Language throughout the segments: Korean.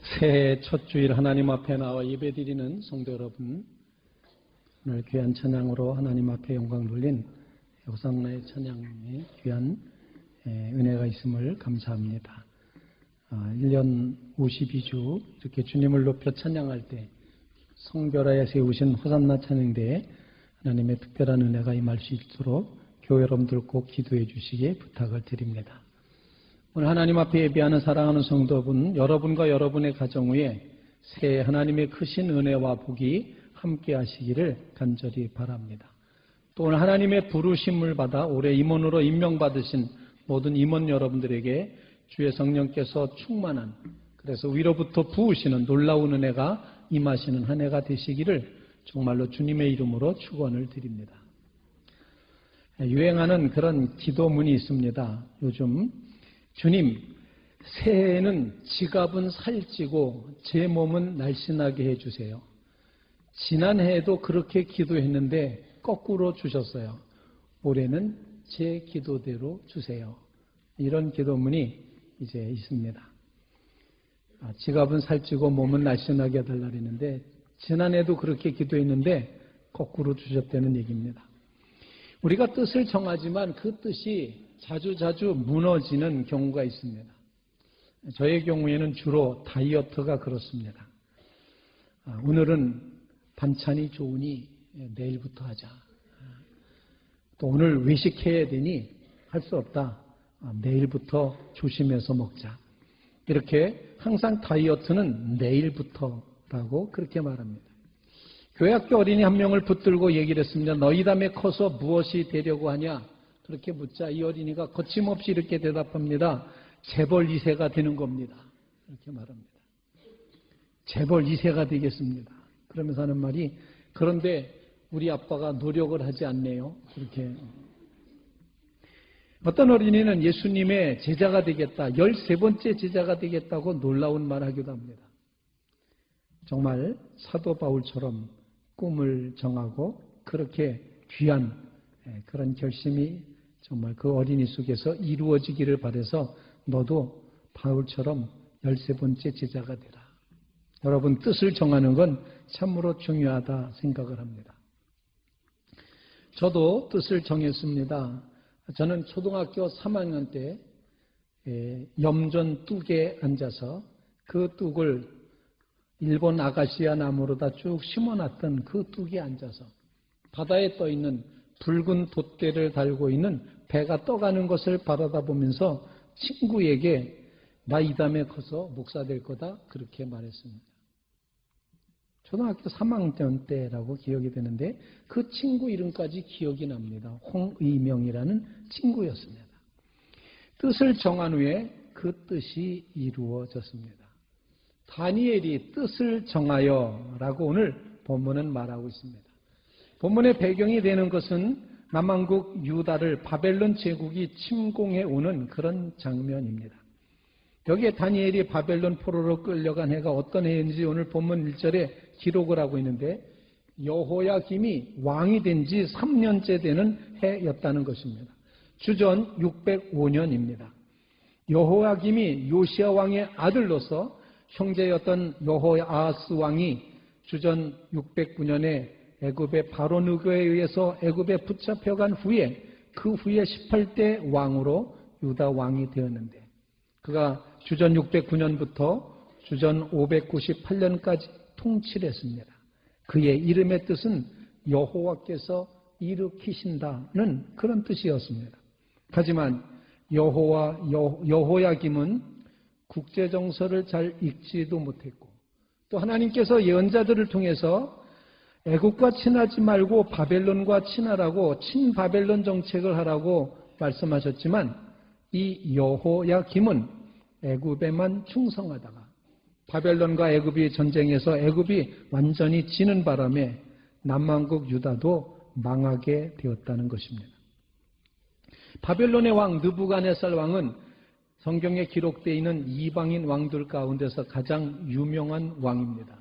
새해 첫 주일 하나님 앞에 나와 예배드리는 성도 여러분, 오늘 귀한 찬양으로 하나님 앞에 영광 돌린 호산나의 찬양에 귀한 은혜가 있음을 감사합니다. 1년 52주 이렇게 주님을 높여 찬양할 때 성결하에 세우신 호산나 찬양대에 하나님의 특별한 은혜가 임할 수 있도록 교회 여러분들 꼭 기도해 주시기에 부탁을 드립니다. 오늘 하나님 앞에 예배하는 사랑하는 성도분, 여러분과 여러분의 가정 위에 새해 하나님의 크신 은혜와 복이 함께 하시기를 간절히 바랍니다. 또 오늘 하나님의 부르심을 받아 올해 임원으로 임명받으신 모든 임원 여러분들에게 주의 성령께서 충만한, 그래서 위로부터 부으시는 놀라운 은혜가 임하시는 한 해가 되시기를 정말로 주님의 이름으로 축원을 드립니다. 유행하는 그런 기도문이 있습니다. 요즘 주님, 새해에는 지갑은 살찌고 제 몸은 날씬하게 해주세요. 지난해에도 그렇게 기도했는데 거꾸로 주셨어요. 올해는 제 기도대로 주세요. 이런 기도문이 이제 있습니다. 지갑은 살찌고 몸은 날씬하게 해달라 그랬는데 지난해에도 그렇게 기도했는데 거꾸로 주셨다는 얘기입니다. 우리가 뜻을 정하지만 그 뜻이 자주 무너지는 경우가 있습니다. 저의 경우에는 주로 다이어트가 그렇습니다. 오늘은 반찬이 좋으니 내일부터 하자. 또 오늘 외식해야 되니 할 수 없다. 내일부터 조심해서 먹자. 이렇게 항상 다이어트는 내일부터라고 그렇게 말합니다. 교회학교 어린이 한 명을 붙들고 얘기를 했습니다. 너희 다음에 커서 무엇이 되려고 하냐? 그렇게 묻자 이 어린이가 거침없이 이렇게 대답합니다. 재벌 2세가 되는 겁니다. 이렇게 말합니다. 재벌 2세가 되겠습니다. 그러면서 하는 말이, 그런데 우리 아빠가 노력을 하지 않네요. 그렇게. 어떤 어린이는 예수님의 제자가 되겠다, 13번째 제자가 되겠다고 놀라운 말 하기도 합니다. 정말 사도 바울처럼 꿈을 정하고 그렇게 귀한 그런 결심이 정말 그 어린이 속에서 이루어지기를 바라서 너도 바울처럼 13번째 제자가 되라. 여러분, 뜻을 정하는 건 참으로 중요하다 생각을 합니다. 저도 뜻을 정했습니다. 저는 초등학교 3학년 때 염전 뚝에 앉아서 그 뚝을 일본 아가시아 나무로다 쭉 심어놨던 그 뚝에 앉아서 바다에 떠있는 붉은 돛대를 달고 있는 배가 떠가는 것을 바라다 보면서 친구에게 나 이 다음에 커서 목사 될 거다 그렇게 말했습니다. 초등학교 3학년 때라고 기억이 되는데 그 친구 이름까지 기억이 납니다. 홍의명이라는 친구였습니다. 뜻을 정한 후에 그 뜻이 이루어졌습니다. 다니엘이 뜻을 정하여 라고 오늘 본문은 말하고 있습니다. 본문의 배경이 되는 것은 남왕국 유다를 바벨론 제국이 침공해 오는 그런 장면입니다. 여기에 다니엘이 바벨론 포로로 끌려간 해가 어떤 해인지 오늘 본문 1절에 기록을 하고 있는데 여호야김이 왕이 된 지 3년째 되는 해였다는 것입니다. 주전 605년입니다. 여호야김이 요시야 왕의 아들로서 형제였던 여호아하스 왕이 주전 609년에 애굽의 바로 느고에 의해서 애굽에 붙잡혀간 후에 그 후에 18대 왕으로 유다 왕이 되었는데 그가 주전 609년부터 주전 598년까지 통치를 했습니다. 그의 이름의 뜻은 여호와께서 일으키신다는 그런 뜻이었습니다. 하지만 여호야김은 국제정서를 잘 읽지도 못했고 또 하나님께서 예언자들을 통해서 애국과 친하지 말고 바벨론과 친하라고 친바벨론 정책을 하라고 말씀하셨지만 이 여호야김은 애굽에만 충성하다가 바벨론과 애굽이 전쟁에서 애굽이 완전히 지는 바람에 남왕국 유다도 망하게 되었다는 것입니다. 바벨론의 왕 느부갓네살 왕은 성경에 기록되어 있는 이방인 왕들 가운데서 가장 유명한 왕입니다.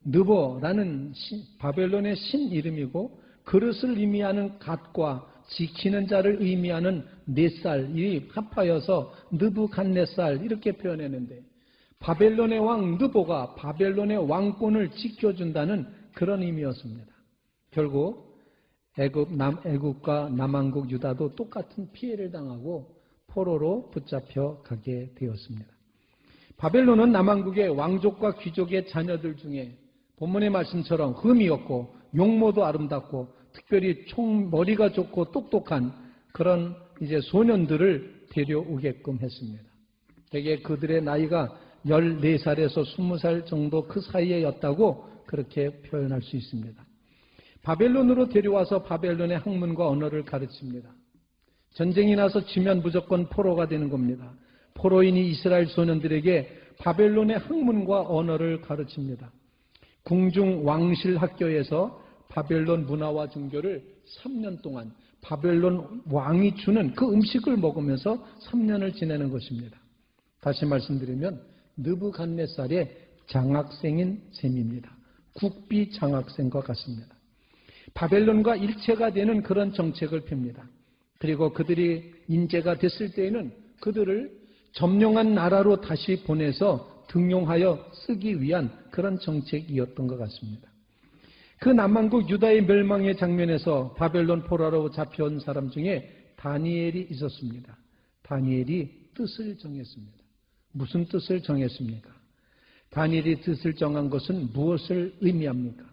느보라는 바벨론의 신 이름이고 그릇을 의미하는 갓과 지키는 자를 의미하는 넷살이 합하여서 느부갓네살 이렇게 표현했는데 바벨론의 왕 느보가 바벨론의 왕권을 지켜준다는 그런 의미였습니다. 결국 애굽과 남왕국 유다도 똑같은 피해를 당하고 포로로 붙잡혀 가게 되었습니다. 바벨론은 남왕국의 왕족과 귀족의 자녀들 중에 본문의 말씀처럼 흠이었고 용모도 아름답고 특별히 머리가 좋고 똑똑한 그런 이제 소년들을 데려오게끔 했습니다. 대개 그들의 나이가 14살에서 20살 정도 그 사이에였다고 그렇게 표현할 수 있습니다. 바벨론으로 데려와서 바벨론의 학문과 언어를 가르칩니다. 전쟁이 나서 지면 무조건 포로가 되는 겁니다. 포로인이 이스라엘 소년들에게 바벨론의 학문과 언어를 가르칩니다. 궁중 왕실 학교에서 바벨론 문화와 종교를 3년 동안 바벨론 왕이 주는 그 음식을 먹으면서 3년을 지내는 것입니다. 다시 말씀드리면 느부갓네살의 장학생인 셈입니다. 국비 장학생과 같습니다. 바벨론과 일체가 되는 그런 정책을 펴니다. 그리고 그들이 인재가 됐을 때에는 그들을 점령한 나라로 다시 보내서 등용하여 쓰기 위한 그런 정책이었던 것 같습니다. 그 남왕국 유다의 멸망의 장면에서 바벨론 포로로 잡혀온 사람 중에 다니엘이 있었습니다. 다니엘이 뜻을 정했습니다. 무슨 뜻을 정했습니까? 다니엘이 뜻을 정한 것은 무엇을 의미합니까?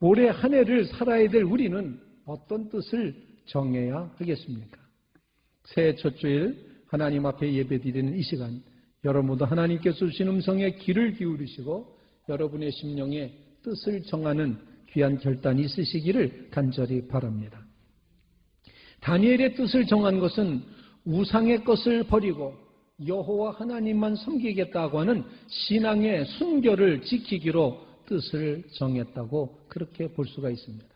올해 한 해를 살아야 될 우리는 어떤 뜻을 정해야 하겠습니까? 새해 첫 주일 하나님 앞에 예배드리는 이 시간, 여러분도 하나님께서 주신 음성에 귀를 기울이시고 여러분의 심령에 뜻을 정하는 귀한 결단이 있으시기를 간절히 바랍니다. 다니엘의 뜻을 정한 것은 우상의 것을 버리고 여호와 하나님만 섬기겠다고 하는 신앙의 순결을 지키기로 뜻을 정했다고 그렇게 볼 수가 있습니다.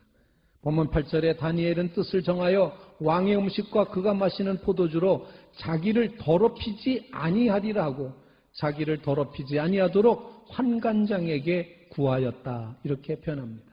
본문 8절에 다니엘은 뜻을 정하여 왕의 음식과 그가 마시는 포도주로 자기를 더럽히지 아니하리라 하고 자기를 더럽히지 아니하도록 환관장에게 구하였다. 이렇게 표현합니다.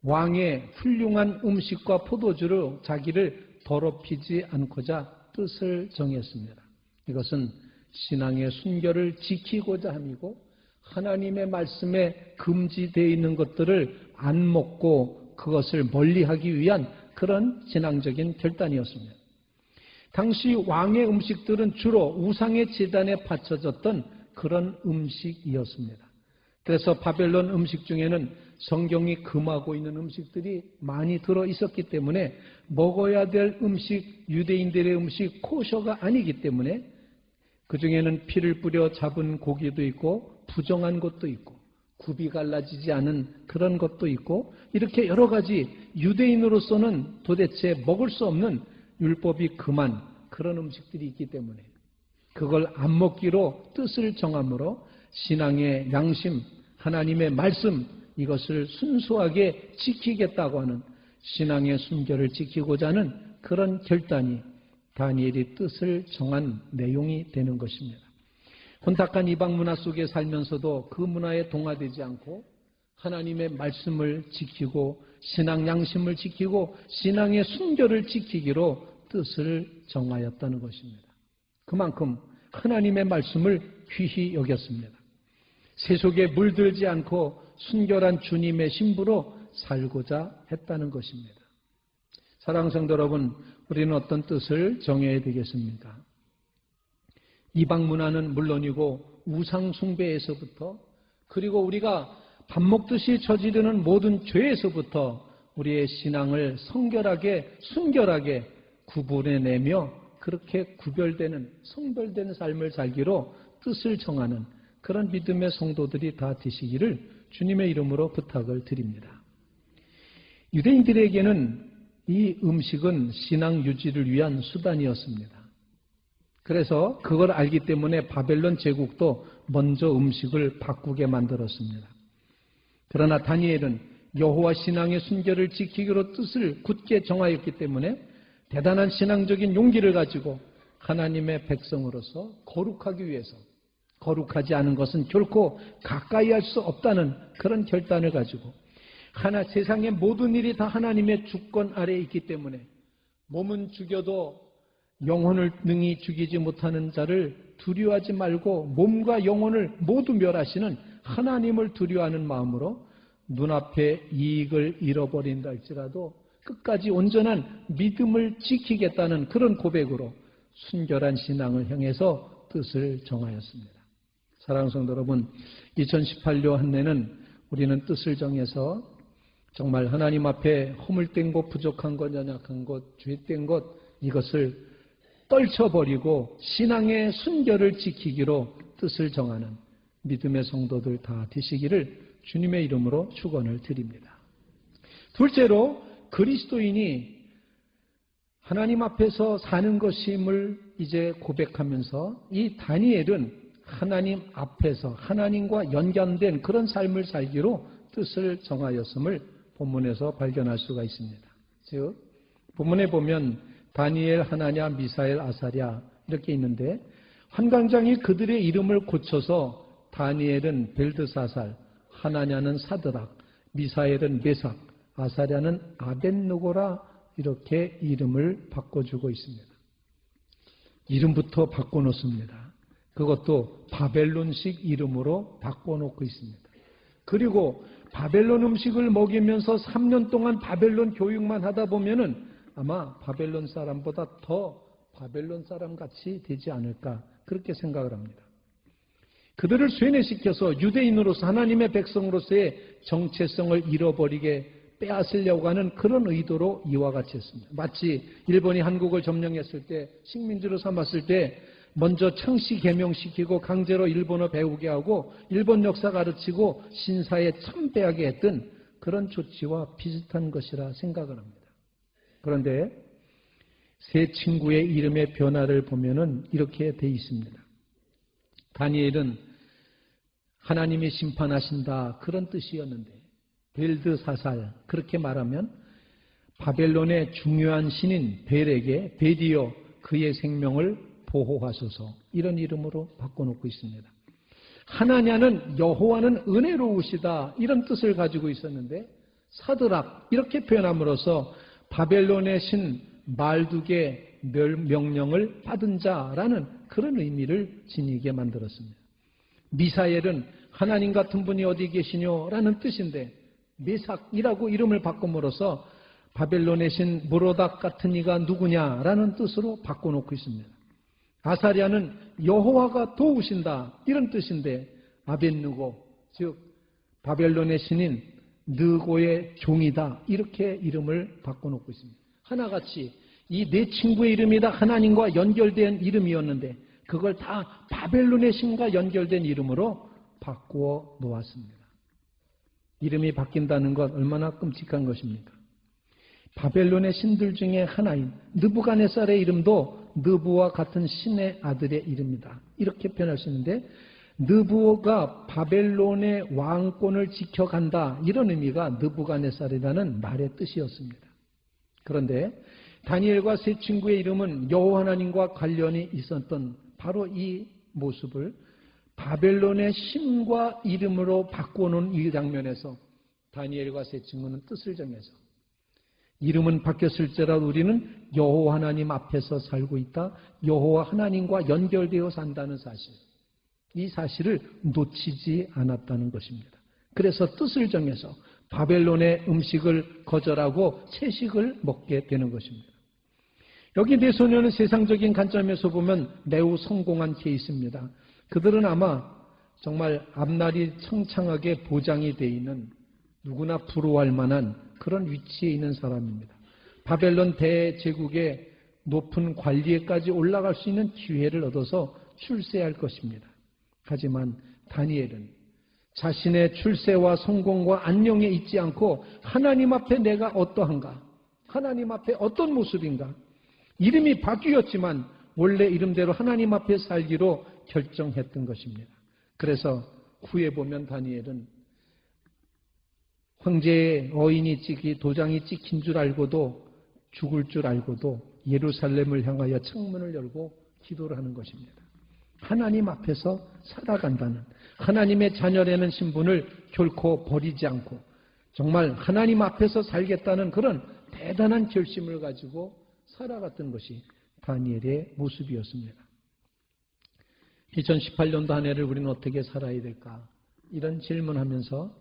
왕의 훌륭한 음식과 포도주로 자기를 더럽히지 않고자 뜻을 정했습니다. 이것은 신앙의 순결을 지키고자 함이고 하나님의 말씀에 금지되어 있는 것들을 안 먹고 그것을 멀리하기 위한 그런 신앙적인 결단이었습니다. 당시 왕의 음식들은 주로 우상의 제단에 바쳐졌던 그런 음식이었습니다. 그래서 바벨론 음식 중에는 성경이 금하고 있는 음식들이 많이 들어 있었기 때문에 먹어야 될 음식, 유대인들의 음식 코셔가 아니기 때문에 그 중에는 피를 뿌려 잡은 고기도 있고 부정한 것도 있고 굽이 갈라지지 않은 그런 것도 있고 이렇게 여러 가지 유대인으로서는 도대체 먹을 수 없는 율법이 금한 그런 음식들이 있기 때문에 그걸 안 먹기로 뜻을 정함으로 신앙의 양심, 하나님의 말씀 이것을 순수하게 지키겠다고 하는 신앙의 순결을 지키고자 하는 그런 결단이 다니엘이 뜻을 정한 내용이 되는 것입니다. 혼탁한 이방 문화 속에 살면서도 그 문화에 동화되지 않고 하나님의 말씀을 지키고 신앙 양심을 지키고 신앙의 순결을 지키기로 뜻을 정하였다는 것입니다. 그만큼 하나님의 말씀을 귀히 여겼습니다. 세속에 물들지 않고 순결한 주님의 신부로 살고자 했다는 것입니다. 사랑하는 성도 여러분, 우리는 어떤 뜻을 정해야 되겠습니까? 이방 문화는 물론이고 우상 숭배에서부터 그리고 우리가 밥 먹듯이 저지르는 모든 죄에서부터 우리의 신앙을 성결하게 순결하게 구분해내며 그렇게 구별되는 성별된 삶을 살기로 뜻을 정하는 그런 믿음의 성도들이 다 되시기를 주님의 이름으로 부탁을 드립니다. 유대인들에게는 이 음식은 신앙 유지를 위한 수단이었습니다. 그래서 그걸 알기 때문에 바벨론 제국도 먼저 음식을 바꾸게 만들었습니다. 그러나 다니엘은 여호와 신앙의 순결을 지키기로 뜻을 굳게 정하였기 때문에 대단한 신앙적인 용기를 가지고 하나님의 백성으로서 거룩하기 위해서 거룩하지 않은 것은 결코 가까이 할 수 없다는 그런 결단을 가지고 세상의 모든 일이 다 하나님의 주권 아래에 있기 때문에 몸은 죽여도 영혼을 능히 죽이지 못하는 자를 두려워하지 말고 몸과 영혼을 모두 멸하시는 하나님을 두려워하는 마음으로 눈앞에 이익을 잃어버린다 할지라도 끝까지 온전한 믿음을 지키겠다는 그런 고백으로 순결한 신앙을 향해서 뜻을 정하였습니다. 사랑하는 성도 여러분, 2018년 한 해는 우리는 뜻을 정해서 정말 하나님 앞에 허물된 것, 부족한 것, 연약한 것, 죄된 것, 이것을 떨쳐버리고 신앙의 순결을 지키기로 뜻을 정하는 믿음의 성도들 다 되시기를 주님의 이름으로 축원을 드립니다. 둘째로 그리스도인이 하나님 앞에서 사는 것임을 이제 고백하면서 이 다니엘은 하나님 앞에서 하나님과 연관된 그런 삶을 살기로 뜻을 정하였음을 본문에서 발견할 수가 있습니다. 즉 본문에 보면 다니엘, 하나냐, 미사엘, 아사랴 이렇게 있는데 환관장이 그들의 이름을 고쳐서 다니엘은 벨드사살, 하나냐는 사드락, 미사엘은 메삭, 아사랴는 아벳느고라 이렇게 이름을 바꿔주고 있습니다. 이름부터 바꿔놓습니다. 그것도 바벨론식 이름으로 바꿔놓고 있습니다. 그리고 바벨론 음식을 먹이면서 3년 동안 바벨론 교육만 하다 보면은 아마 바벨론 사람보다 더 바벨론 사람 같이 되지 않을까 그렇게 생각을 합니다. 그들을 쇠뇌시켜서 유대인으로서 하나님의 백성으로서의 정체성을 잃어버리게 빼앗으려고 하는 그런 의도로 이와 같이 했습니다. 마치 일본이 한국을 점령했을 때 식민지로 삼았을 때 먼저 청시 개명시키고 강제로 일본어 배우게 하고 일본 역사 가르치고 신사에 참배하게 했던 그런 조치와 비슷한 것이라 생각을 합니다. 그런데 세 친구의 이름의 변화를 보면은 이렇게 돼 있습니다. 다니엘은 하나님이 심판하신다 그런 뜻이었는데 벨드사살 그렇게 말하면 바벨론의 중요한 신인 벨에게 벨이여 그의 생명을 보호하소서 이런 이름으로 바꿔놓고 있습니다. 하나냐는 여호와는 은혜로우시다 이런 뜻을 가지고 있었는데 사드락 이렇게 표현함으로써 바벨론의 신 말두게 명령을 받은 자라는 그런 의미를 지니게 만들었습니다. 미사엘은 하나님 같은 분이 어디 계시뇨라는 뜻인데 메삭이라고 이름을 바꿈으로써 바벨론의 신 무로닥 같은 이가 누구냐라는 뜻으로 바꿔놓고 있습니다. 아사랴는 여호와가 도우신다 이런 뜻인데 아벳느고 즉 바벨론의 신인 느고의 종이다 이렇게 이름을 바꿔놓고 있습니다. 하나같이 이 네 친구의 이름이 다 하나님과 연결된 이름이었는데 그걸 다 바벨론의 신과 연결된 이름으로 바꾸어 놓았습니다. 이름이 바뀐다는 것 얼마나 끔찍한 것입니까? 바벨론의 신들 중에 하나인 느부갓네살의 이름도 느부와 같은 신의 아들의 이름이다. 이렇게 표현할 수 있는데 느부가 바벨론의 왕권을 지켜간다. 이런 의미가 느부갓네살이라는 말의 뜻이었습니다. 그런데 다니엘과 세 친구의 이름은 여호와 하나님과 관련이 있었던 바로 이 모습을 바벨론의 신과 이름으로 바꿔놓은 이 장면에서 다니엘과 세 친구는 뜻을 정해서 이름은 바뀌었을지라도 우리는 여호와 하나님 앞에서 살고 있다. 여호와 하나님과 연결되어 산다는 사실. 이 사실을 놓치지 않았다는 것입니다. 그래서 뜻을 정해서 바벨론의 음식을 거절하고 채식을 먹게 되는 것입니다. 여기 네 소녀는 세상적인 관점에서 보면 매우 성공한 케이스입니다. 그들은 아마 정말 앞날이 창창하게 보장이 되어 있는 누구나 부러워할 만한 그런 위치에 있는 사람입니다. 바벨론 대제국의 높은 관리에까지 올라갈 수 있는 기회를 얻어서 출세할 것입니다. 하지만 다니엘은 자신의 출세와 성공과 안녕에 있지 않고 하나님 앞에 내가 어떠한가? 하나님 앞에 어떤 모습인가? 이름이 바뀌었지만 원래 이름대로 하나님 앞에 살기로 결정했던 것입니다. 그래서 후에 보면 다니엘은 황제의 어인이 도장이 찍힌 줄 알고도 죽을 줄 알고도 예루살렘을 향하여 창문을 열고 기도를 하는 것입니다. 하나님 앞에서 살아간다는 하나님의 자녀라는 신분을 결코 버리지 않고 정말 하나님 앞에서 살겠다는 그런 대단한 결심을 가지고 살아갔던 것이 다니엘의 모습이었습니다. 2018년도 한 해를 우리는 어떻게 살아야 될까? 이런 질문하면서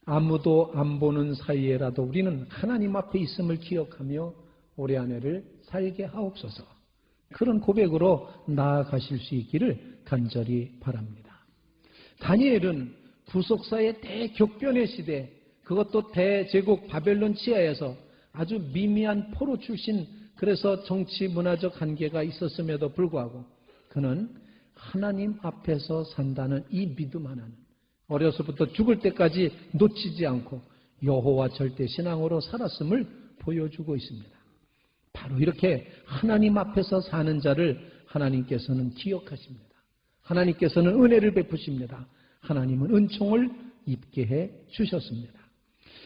아무도 안 보는 사이에라도 우리는 하나님 앞에 있음을 기억하며 올해 한 해를 살게 하옵소서. 그런 고백으로 나아가실 수 있기를 간절히 바랍니다. 다니엘은 구속사의 대격변의 시대, 그것도 대제국 바벨론 치하에서 아주 미미한 포로 출신, 그래서 정치 문화적 한계가 있었음에도 불구하고 그는 하나님 앞에서 산다는 이 믿음 하나는 어려서부터 죽을 때까지 놓치지 않고 여호와 절대 신앙으로 살았음을 보여주고 있습니다. 바로 이렇게 하나님 앞에서 사는 자를 하나님께서는 기억하십니다. 하나님께서는 은혜를 베푸십니다. 하나님은 은총을 입게 해 주셨습니다.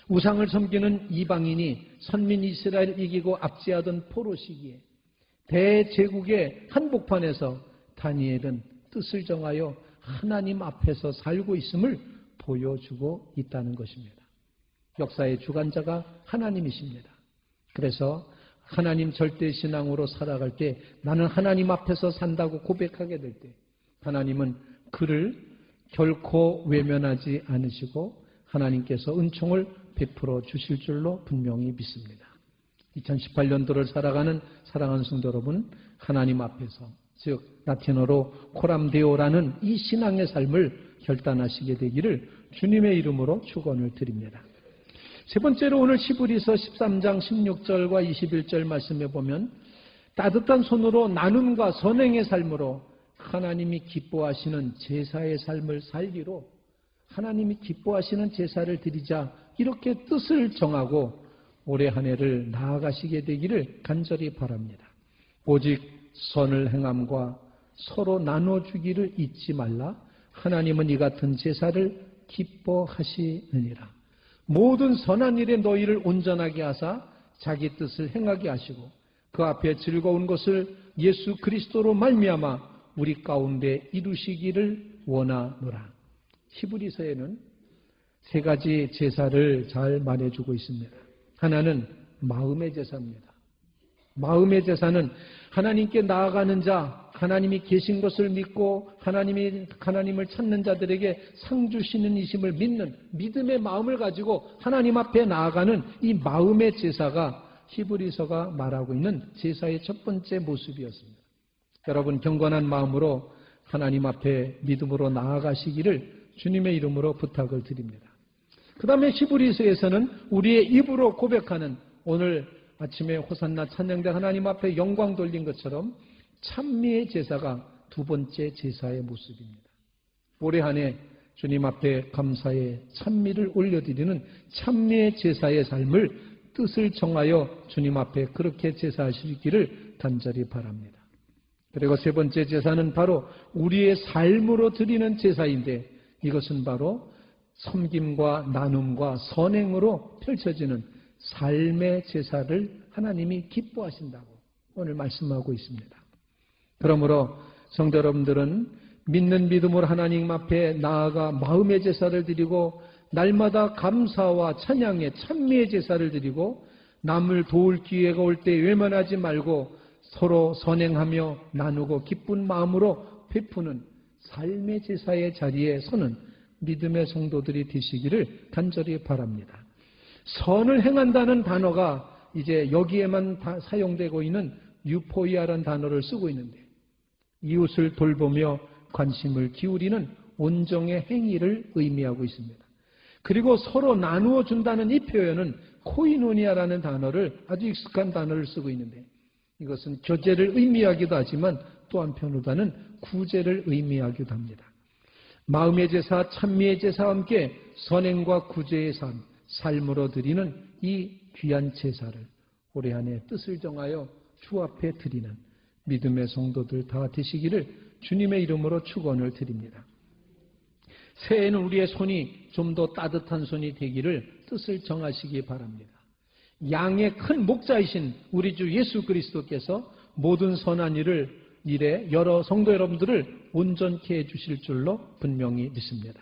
우상을 섬기는 이방인이 선민 이스라엘을 이기고 압제하던 포로 시기에 대제국의 한복판에서 다니엘은 뜻을 정하여 하나님 앞에서 살고 있음을 보여주고 있다는 것입니다. 역사의 주관자가 하나님이십니다. 그래서 하나님 절대 신앙으로 살아갈 때 나는 하나님 앞에서 산다고 고백하게 될 때 하나님은 그를 결코 외면하지 않으시고 하나님께서 은총을 베풀어 주실 줄로 분명히 믿습니다. 2018년도를 살아가는 사랑하는 성도 여러분, 하나님 앞에서, 즉 라틴어로 코람데오라는 이 신앙의 삶을 결단하시게 되기를 주님의 이름으로 축원을 드립니다. 세 번째로 오늘 히브리서 13장 16절과 21절 말씀해 보면 따뜻한 손으로 나눔과 선행의 삶으로 하나님이 기뻐하시는 제사의 삶을 살기로 하나님이 기뻐하시는 제사를 드리자 이렇게 뜻을 정하고 올해 한 해를 나아가시게 되기를 간절히 바랍니다. 오직 선을 행함과 서로 나눠주기를 잊지 말라. 하나님은 이 같은 제사를 기뻐하시느니라. 모든 선한 일에 너희를 온전하게 하사 자기 뜻을 행하게 하시고 그 앞에 즐거운 것을 예수 그리스도로 말미암아 우리 가운데 이루시기를 원하노라. 히브리서에는 세 가지 제사를 잘 말해주고 있습니다. 하나는 마음의 제사입니다. 마음의 제사는 하나님께 나아가는 자, 하나님이 계신 것을 믿고 하나님을 찾는 자들에게 상 주시는 이심을 믿는 믿음의 마음을 가지고 하나님 앞에 나아가는 이 마음의 제사가 히브리서가 말하고 있는 제사의 첫 번째 모습이었습니다. 여러분 경건한 마음으로 하나님 앞에 믿음으로 나아가시기를 주님의 이름으로 부탁을 드립니다. 그 다음에 히브리서에서는 우리의 입으로 고백하는 오늘 아침에 호산나 찬양대 하나님 앞에 영광 돌린 것처럼 찬미의 제사가 두 번째 제사의 모습입니다. 올해 한 해 주님 앞에 감사의 찬미를 올려드리는 찬미의 제사의 삶을 뜻을 정하여 주님 앞에 그렇게 제사하시기를 간절히 바랍니다. 그리고 세 번째 제사는 바로 우리의 삶으로 드리는 제사인데 이것은 바로 섬김과 나눔과 선행으로 펼쳐지는 삶의 제사를 하나님이 기뻐하신다고 오늘 말씀하고 있습니다. 그러므로 성도 여러분들은 믿는 믿음으로 하나님 앞에 나아가 마음의 제사를 드리고 날마다 감사와 찬양의 찬미의 제사를 드리고 남을 도울 기회가 올 때 외면하지 말고 서로 선행하며 나누고 기쁜 마음으로 베푸는 삶의 제사의 자리에 서는 믿음의 성도들이 되시기를 간절히 바랍니다. 선을 행한다는 단어가 이제 여기에만 사용되고 있는 유포이아라는 단어를 쓰고 있는데 이웃을 돌보며 관심을 기울이는 온정의 행위를 의미하고 있습니다. 그리고 서로 나누어 준다는 이 표현은 코이노니아라는 단어를 아주 익숙한 단어를 쓰고 있는데 이것은 교제를 의미하기도 하지만 또 한편으로는 구제를 의미하기도 합니다. 마음의 제사, 찬미의 제사와 함께 선행과 구제의 삶으로 드리는 이 귀한 제사를 올해 한 해 뜻을 정하여 주 앞에 드리는 믿음의 성도들 다 되시기를 주님의 이름으로 축원을 드립니다. 새해에는 우리의 손이 좀 더 따뜻한 손이 되기를 뜻을 정하시기 바랍니다. 양의 큰 목자이신 우리 주 예수 그리스도께서 모든 선한 일에 여러 성도 여러분들을 온전케 해주실 줄로 분명히 믿습니다.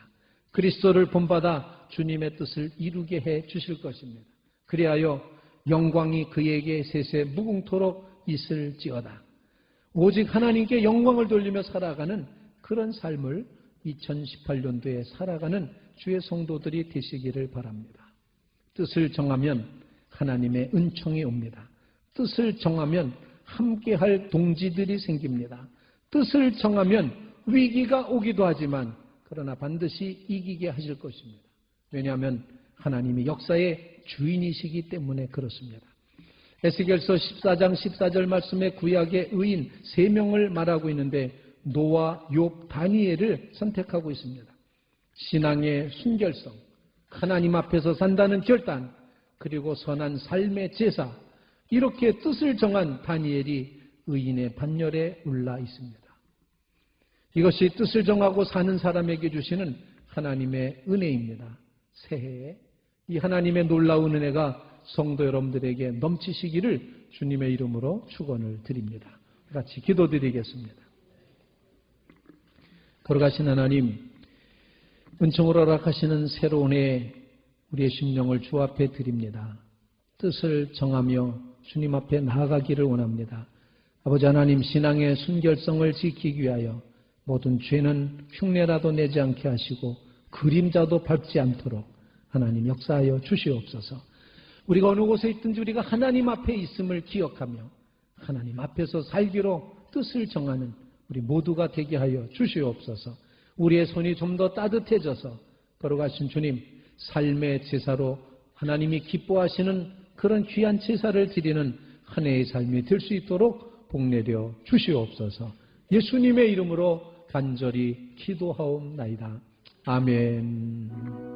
그리스도를 본받아 주님의 뜻을 이루게 해 주실 것입니다. 그리하여 영광이 그에게 세세 무궁토록 있을지어다. 오직 하나님께 영광을 돌리며 살아가는 그런 삶을 2018년도에 살아가는 주의 성도들이 되시기를 바랍니다. 뜻을 정하면 하나님의 은총이 옵니다. 뜻을 정하면 함께할 동지들이 생깁니다. 뜻을 정하면 위기가 오기도 하지만 그러나 반드시 이기게 하실 것입니다. 왜냐하면 하나님이 역사의 주인이시기 때문에 그렇습니다. 에스겔서 14장 14절 말씀에 구약의 의인 3명을 말하고 있는데 노아, 욥, 다니엘을 선택하고 있습니다. 신앙의 순결성, 하나님 앞에서 산다는 결단, 그리고 선한 삶의 제사, 이렇게 뜻을 정한 다니엘이 의인의 반열에 올라 있습니다. 이것이 뜻을 정하고 사는 사람에게 주시는 하나님의 은혜입니다. 새해에 이 하나님의 놀라운 은혜가 성도 여러분들에게 넘치시기를 주님의 이름으로 축원을 드립니다. 같이 기도드리겠습니다. 거룩하신 하나님, 은총으로 허락하시는 새로운 해 우리의 심령을 주 앞에 드립니다. 뜻을 정하며 주님 앞에 나아가기를 원합니다. 아버지 하나님, 신앙의 순결성을 지키기 위하여 모든 죄는 흉내라도 내지 않게 하시고 그림자도 밟지 않도록 하나님 역사하여 주시옵소서. 우리가 어느 곳에 있든지 우리가 하나님 앞에 있음을 기억하며 하나님 앞에서 살기로 뜻을 정하는 우리 모두가 되게 하여 주시옵소서. 우리의 손이 좀 더 따뜻해져서 거룩하신 주님, 삶의 제사로 하나님이 기뻐하시는 그런 귀한 제사를 드리는 한 해의 삶이 될 수 있도록 복내려 주시옵소서. 예수님의 이름으로 간절히 기도하옵나이다. 아멘.